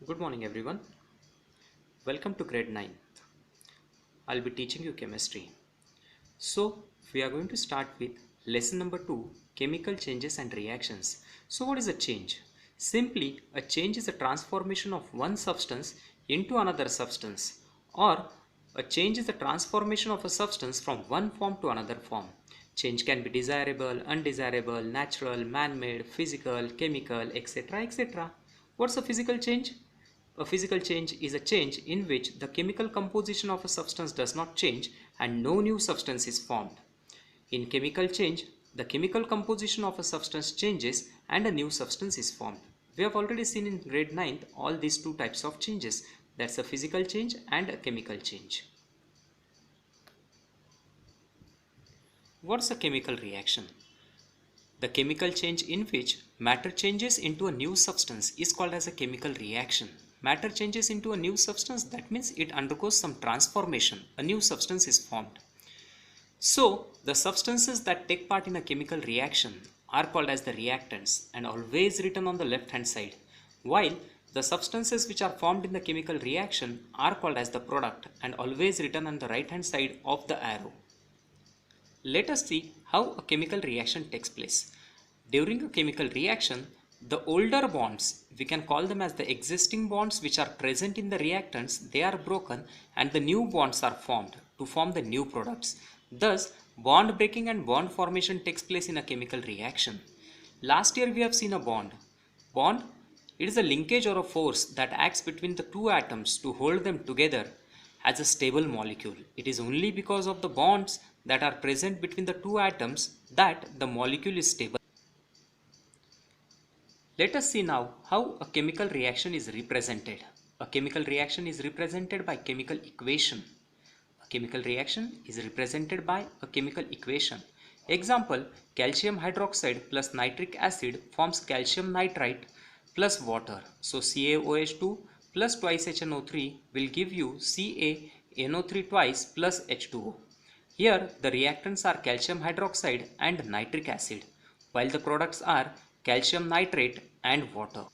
Good morning everyone. Welcome to grade 9. I'll be teaching you chemistry. So we are going to start with lesson number 2, chemical changes and reactions. So what is a change? Simply a change is a transformation of one substance into another substance, or a change is the transformation of a substance from one form to another form. Change can be desirable, undesirable, natural, man-made, physical, chemical, etc. etc. What's a physical change? A physical change is a change in which the chemical composition of a substance does not change and no new substance is formed. In chemical change, the chemical composition of a substance changes and a new substance is formed. We have already seen in grade 9th all these two types of changes. That's a physical change and a chemical change. What's a chemical reaction? The chemical change in which matter changes into a new substance is called as a chemical reaction. Matter changes into a new substance, that means it undergoes some transformation. A new substance is formed. So, the substances that take part in a chemical reaction are called as the reactants and always written on the left hand side, while the substances which are formed in the chemical reaction are called as the product and always written on the right hand side of the arrow. Let us see how a chemical reaction takes place. During a chemical reaction, the older bonds, we can call them as the existing bonds which are present in the reactants, they are broken and the new bonds are formed to form the new products. Thus, bond breaking and bond formation takes place in a chemical reaction. Last year we have seen a bond. Bond, it is a linkage or a force that acts between the two atoms to hold them together as a stable molecule. It is only because of the bonds that are present between the two atoms that the molecule is stable. Let us see now how a chemical reaction is represented. A chemical reaction is represented by chemical equation. A chemical reaction is represented by a chemical equation. Example, calcium hydroxide plus nitric acid forms calcium nitrite plus water. So CaOH2 plus twice HNO3 will give you CaNO3 twice plus H2O. Here the reactants are calcium hydroxide and nitric acid, while the products are calcium nitrate and water.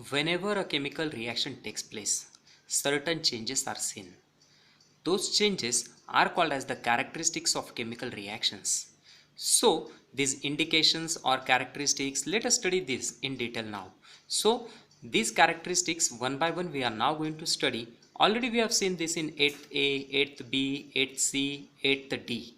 Whenever a chemical reaction takes place, certain changes are seen. Those changes are called as the characteristics of chemical reactions. So these indications or characteristics, let us study this in detail now. So these characteristics one by one we are now going to study. Already we have seen this in 8th A, 8th B, 8th C, 8th D.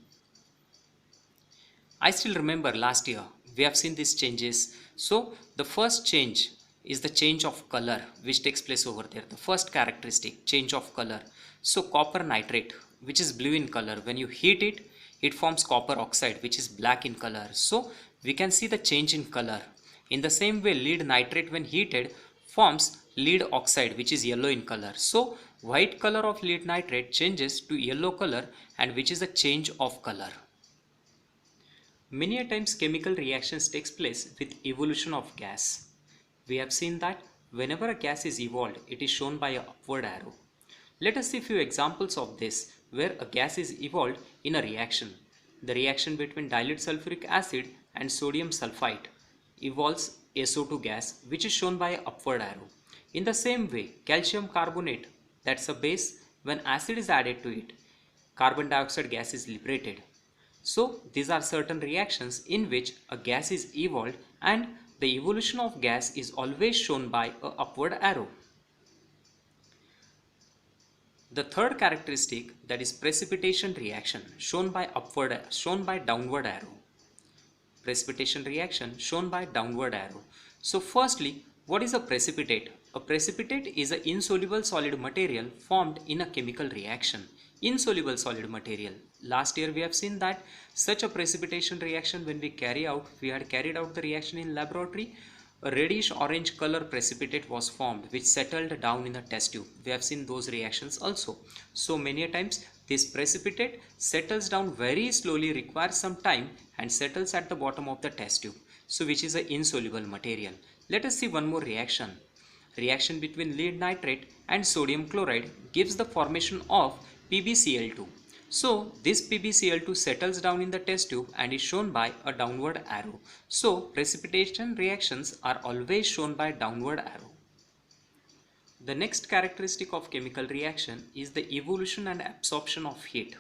I still remember last year we have seen these changes. So the first change is the change of color which takes place over there. The first characteristic, change of color. So copper nitrate, which is blue in color, when you heat it, it forms copper oxide which is black in color. So we can see the change in color. In the same way, lead nitrate when heated forms lead oxide which is yellow in color. So white color of lead nitrate changes to yellow color, and which is a change of color. Many a times chemical reactions takes place with evolution of gas. We have seen that whenever a gas is evolved, it is shown by an upward arrow. Let us see few examples of this where a gas is evolved in a reaction. The reaction between dilute sulfuric acid and sodium sulfite evolves SO2 gas, which is shown by an upward arrow. In the same way, calcium carbonate, that's a base, when acid is added to it, carbon dioxide gas is liberated. So these are certain reactions in which a gas is evolved, and the evolution of gas is always shown by a upward arrow. The third characteristic, that is precipitation reaction, shown by downward arrow. Precipitation reaction shown by downward arrow. So firstly, what is a precipitate? A precipitate is an insoluble solid material formed in a chemical reaction. Insoluble solid material. Last year we have seen that such a precipitation reaction, when we had carried out the reaction in laboratory, a reddish orange color precipitate was formed which settled down in the test tube. We have seen those reactions also. So many a times this precipitate settles down very slowly, requires some time, and settles at the bottom of the test tube. So which is an insoluble material. Let us see one more reaction. Reaction between lead nitrate and sodium chloride gives the formation of PbCl2. So this PbCl2 settles down in the test tube and is shown by a downward arrow. So precipitation reactions are always shown by downward arrow. The next characteristic of chemical reaction is the evolution and absorption of heat.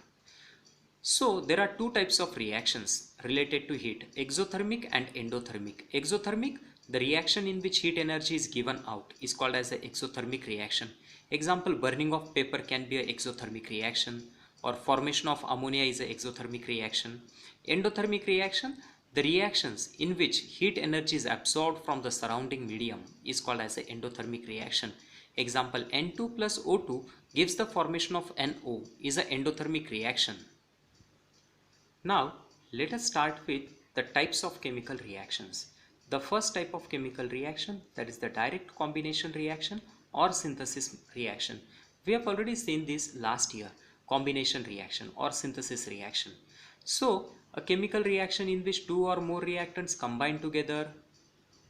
So there are two types of reactions related to heat, exothermic and endothermic. Exothermic, the reaction in which heat energy is given out, is called as an exothermic reaction. Example, burning of paper can be an exothermic reaction, or formation of ammonia is an exothermic reaction. Endothermic reaction, the reactions in which heat energy is absorbed from the surrounding medium is called as an endothermic reaction. Example, N2 plus O2 gives the formation of NO, is an endothermic reaction. Now, let us start with the types of chemical reactions. The first type of chemical reaction, that is the direct combination reaction or synthesis reaction. We have already seen this last year, combination reaction or synthesis reaction. So, a chemical reaction in which two or more reactants combine together,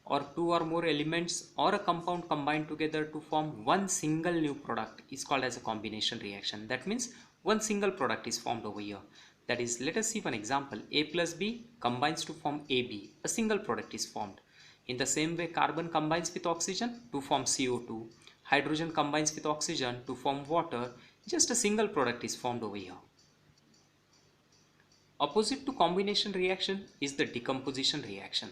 or two or more elements or a compound combined together to form one single new product is called as a combination reaction. That means one single product is formed over here. That is, let us see one example. A plus B combines to form AB. A single product is formed. In the same way, carbon combines with oxygen to form CO2. Hydrogen combines with oxygen to form water. Just a single product is formed over here. Opposite to combination reaction is the decomposition reaction.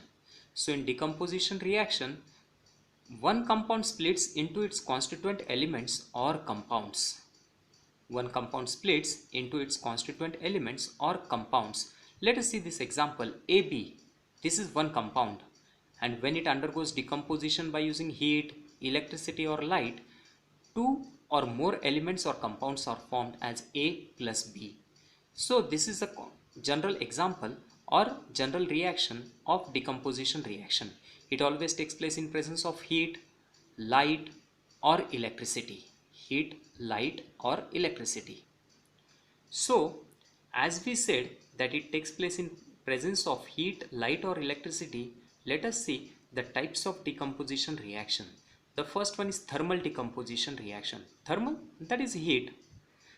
So in decomposition reaction, one compound splits into its constituent elements or compounds. One compound splits into its constituent elements or compounds. Let us see this example. AB, this is one compound, and when it undergoes decomposition by using heat, electricity or light, two or more elements or compounds are formed as A plus B. So this is a general example or general reaction of decomposition reaction. It always takes place in presence of heat, light or electricity. Heat, light or electricity. So as we said that it takes place in presence of heat, light or electricity, let us see the types of decomposition reaction. The first one is thermal decomposition reaction. Thermal, that is heat.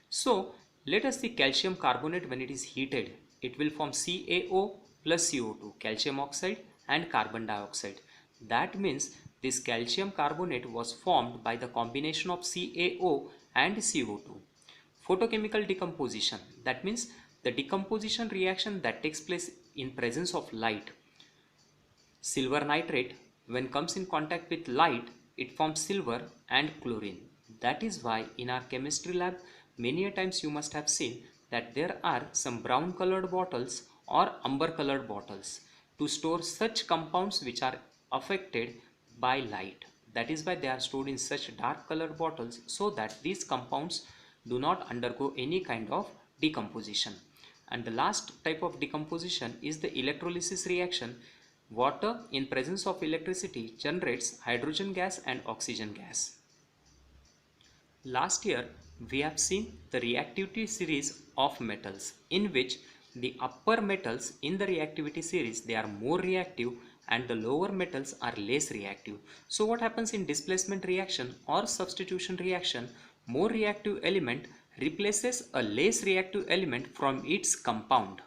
So let us see calcium carbonate. When it is heated, it will form CaO plus CO2, calcium oxide and carbon dioxide. That means this calcium carbonate was formed by the combination of CaO and CO2. Photochemical decomposition, that means the decomposition reaction that takes place in presence of light. Silver nitrate, when comes in contact with light, it forms silver and chlorine. That is why in our chemistry lab many a times you must have seen that there are some brown colored bottles or umber colored bottles to store such compounds which are affected by light. That is why they are stored in such dark colored bottles, so that these compounds do not undergo any kind of decomposition. And the last type of decomposition is the electrolysis reaction. Water in presence of electricity generates hydrogen gas and oxygen gas. Last year we have seen the reactivity series of metals, in which the upper metals in the reactivity series, they are more reactive and the lower metals are less reactive. So what happens in displacement reaction or substitution reaction? More reactive element replaces a less reactive element from its compound.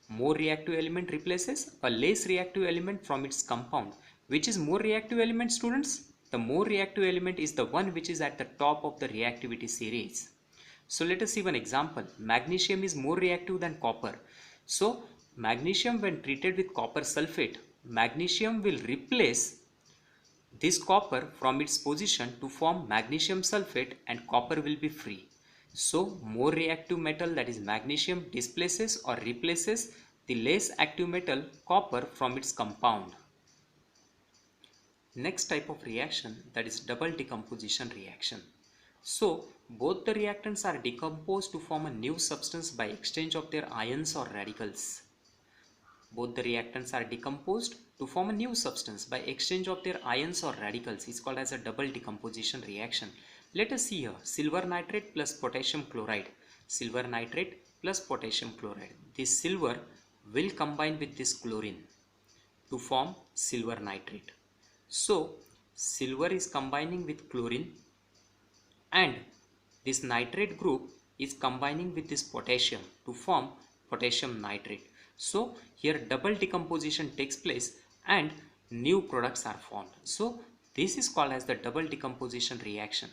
More reactive element replaces a less reactive element from its compound. Which is more reactive element, students? The more reactive element is the one which is at the top of the reactivity series. So let us see one example. Magnesium is more reactive than copper. So magnesium, when treated with copper sulfate, magnesium will replace this copper from its position to form magnesium sulfate, and copper will be free. So more reactive metal, that is magnesium, displaces or replaces the less active metal copper from its compound. Next type of reaction, that is double decomposition reaction. So both the reactants are decomposed to form a new substance by exchange of their ions or radicals. Both the reactants are decomposed to form a new substance by exchange of their ions or radicals. Is called as a double decomposition reaction. Let us see here, silver nitrate plus potassium chloride. Silver nitrate plus potassium chloride. This silver will combine with this chlorine to form silver nitrate. So silver is combining with chlorine, and this nitrate group is combining with this potassium to form potassium nitrate. So here double decomposition takes place and new products are formed. So This is called as the double decomposition reaction.